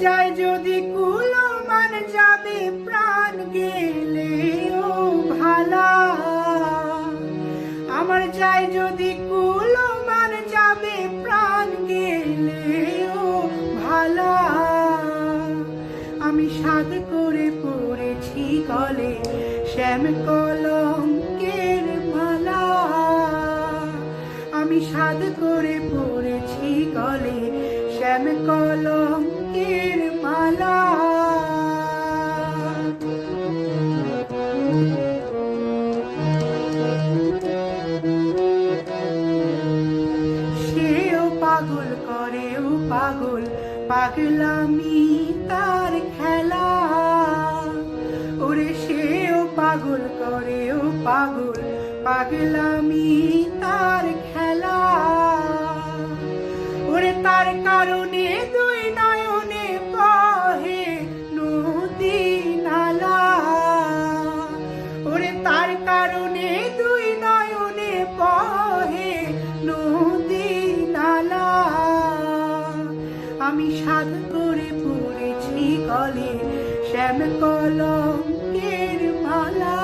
যায় যদি কুলো মান যাবে প্রাণ গেলে ও ভালা, আমার যায় যদি কুলো মান যাবে প্রাণ গেলে ও ভালা। আমি সাধ করে পড়েছি গলে শ্যাম কলঙ্কের মালা, আমি সাধ করে পড়েছি গলে শ্যাম কলঙ্কের মালা। সেও পাগল করে ও পাগল পাগলামি তার খেলা, ওরে সেও পাগল করে ও পাগল পাগলামি তার খেলা। ওরে তার কারণে দুই নয়নে বহে নদী নালা, ওরে তার কারণে দুই নয়নে বহে নদী নালা। আমি সাধ করে পড়েছি গলে শ্যাম কলঙ্কের মালা।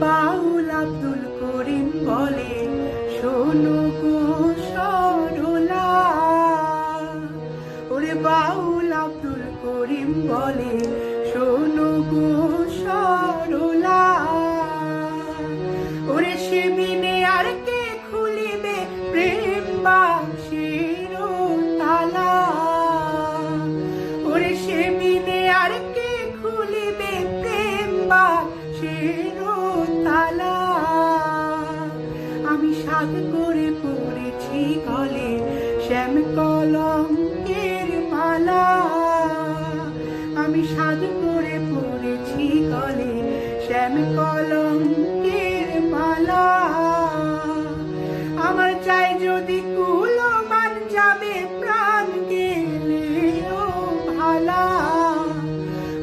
বাউল আব্দুল করিম বলে শোনো গো সরলা, ওরে বাউল আব্দুল করিম বলে শোনো গো সরলা। ওরে সে বিনে আর কে খুলিবে প্রেম বাক্সের তালা, ওরে সে বিনে আর কে খুলিবে প্রেম বাক্সের তালা। আমি সাধ করে পড়েছি গলে শ্যাম কলঙ্কের মালা, আমি সাধ করে পড়েছি গলে শ্যাম কলঙ্কের মালা। আমার চাই যদি কুলো মান যাবে প্রাণ গেলে ও ভালা,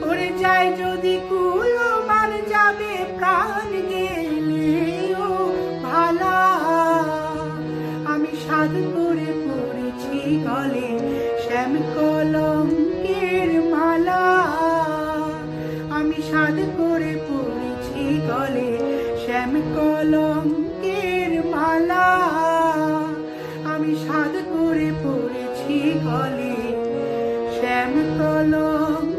ওরে যাই যদি কুলো মান যাবে প্রাণ গেলে ও ভালা। আমি সাধ করে পড়েছি গলে শ্যাম কলঙ্কের মালা, আমি সাধ করে পড়েছি গলে শ্যাম কলঙ্কের মালা, আমি সাধ করে পড়েছি গলে শ্যাম কলঙ্কের